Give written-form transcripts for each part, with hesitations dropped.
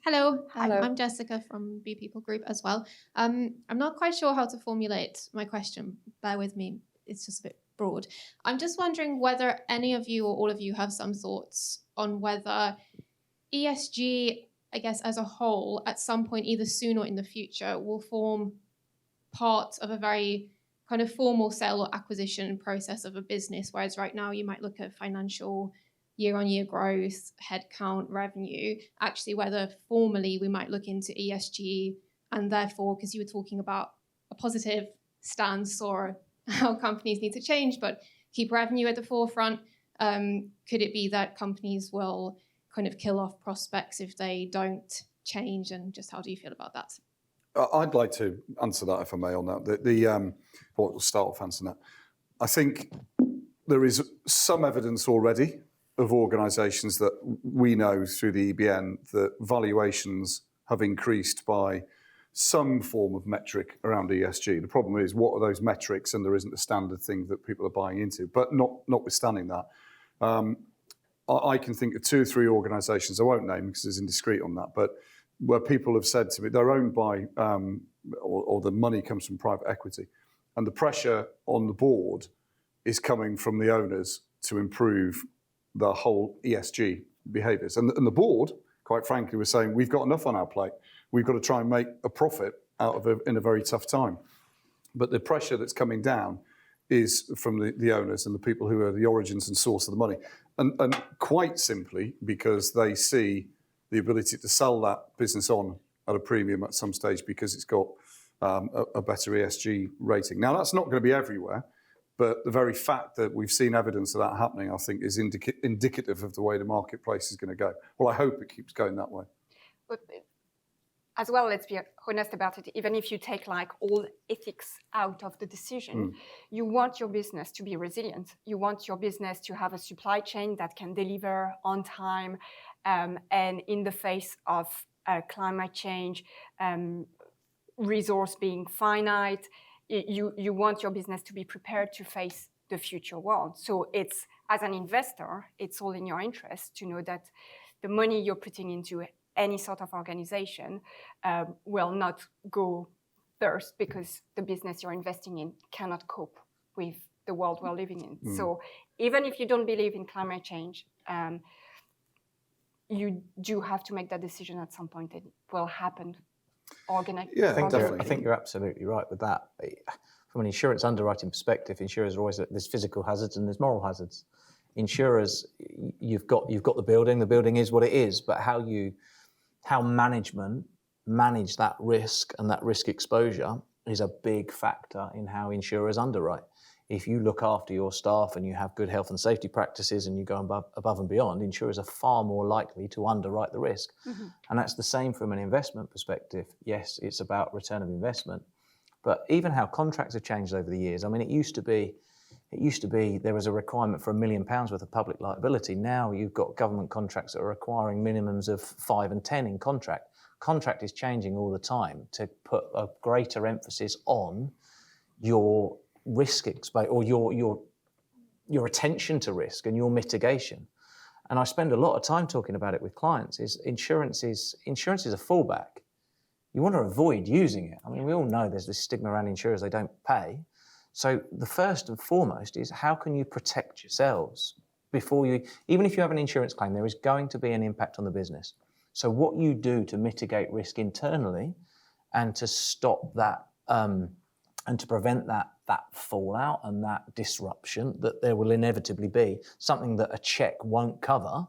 Hello, Hello. I'm Jessica from Be People Group as well. I'm not quite sure how to formulate my question. Bear with me, it's just a bit broad. I'm just wondering whether any of you or all of you have some thoughts on whether ESG, I guess, as a whole, at some point, either soon or in the future, will form part of a very kind of formal sale or acquisition process of a business, whereas right now you might look at financial year-on-year growth, headcount, revenue, actually whether formally we might look into ESG, and therefore, because you were talking about a positive stance or how companies need to change, but keep revenue at the forefront, could it be that companies will kind of kill off prospects if they don't change, and just how do you feel about that? I'd like to answer that, if I may, on that. We'll start off answering that. I think there is some evidence already of organisations that we know through the EBN that valuations have increased by some form of metric around ESG. The problem is, what are those metrics? And there isn't a standard thing that people are buying into. But notwithstanding that, I can think of 2 or 3 organisations, I won't name because it's indiscreet on that, but where people have said to me, they're owned by, or the money comes from private equity, and the pressure on the board is coming from the owners to improve the whole ESG behaviours. And the board, quite frankly, was saying, we've got enough on our plate. We've got to try and make a profit out of it in a very tough time. But the pressure that's coming down is from the owners and the people who are the origins and source of the money. And quite simply because they see the ability to sell that business on at a premium at some stage because it's got a better ESG rating. Now, that's not going to be everywhere, but the very fact that we've seen evidence of that happening, I think, is indicative of the way the marketplace is going to go. Well, I hope it keeps going that way. But as well, let's be honest about it. Even if you take like all ethics out of the decision, you want your business to be resilient. You want your business to have a supply chain that can deliver on time, and in the face of climate change, resource being finite, you want your business to be prepared to face the future world. So it's, as an investor, it's all in your interest to know that the money you're putting into any sort of organization will not go first because the business you're investing in cannot cope with the world we're living in. So even if you don't believe in climate change, you do have to make that decision at some point. It will happen. Yeah, definitely. I think you're absolutely right with that. From an insurance underwriting perspective, insurers are always, there's physical hazards and there's moral hazards. Insurers, you've got the building is what it is, but how management manage that risk and that risk exposure is a big factor in how insurers underwrite. If you look after your staff and you have good health and safety practices and you go above and beyond, insurers are far more likely to underwrite the risk. And that's the same from an investment perspective. Yes, it's about return of investment, but even how contracts have changed over the years. I mean, it used to be there was a requirement for £1 million worth of public liability. Now you've got government contracts that are requiring minimums of 5 and 10 in contract. Contract is changing all the time to put a greater emphasis on your risk exposure or your attention to risk and your mitigation. And I spend a lot of time talking about it with clients. Insurance is a fallback. You want to avoid using it. I mean, we all know there's this stigma around insurers, they don't pay. So the first and foremost is how can you protect yourselves before you, even if you have an insurance claim, there is going to be an impact on the business. So what you do to mitigate risk internally and to stop that and to prevent that fallout and that disruption that there will inevitably be, something that a check won't cover,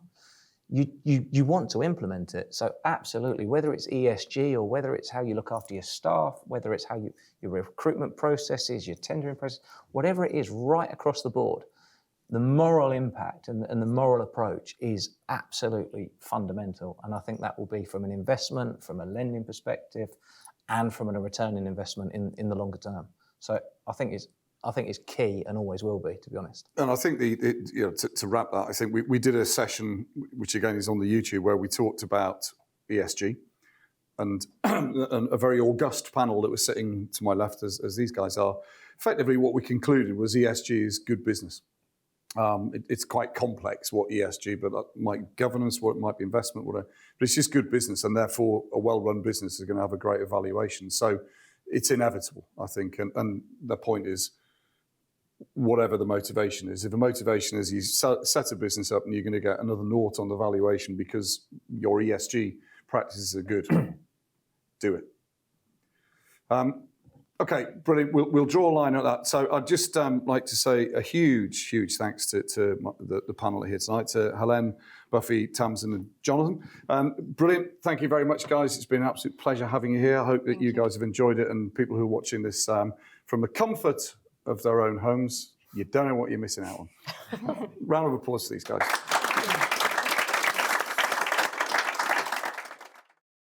you want to implement it. So absolutely, whether it's ESG or whether it's how you look after your staff, whether it's how your recruitment processes, your tendering process, whatever it is right across the board, the moral impact and the moral approach is absolutely fundamental. And I think that will be from an investment, from a lending perspective, and from a return in investment in the longer term. So I think it's key and always will be, to be honest. And I think to wrap that, I think we did a session, which again is on the YouTube, where we talked about ESG, and a very august panel that was sitting to my left, as these guys are. Effectively, what we concluded was ESG is good business. It's quite complex what ESG, but that might be governance, what it might be investment, whatever. But it's just good business, and therefore a well-run business is going to have a great evaluation. So it's inevitable, I think. And the point is, whatever the motivation is, if the motivation is you set a business up and you're going to get another naught on the valuation because your ESG practices are good, do it. Okay, brilliant. We'll draw a line at that. So I'd just like to say a huge, huge thanks to the panel here tonight, to Helen, Buffy, Tamsin and Jonathan. Brilliant. Thank you very much, guys. It's been an absolute pleasure having you here. I hope that you guys have enjoyed it, and people who are watching this from the comfort of their own homes, you don't know what you're missing out on. Round of applause to these guys.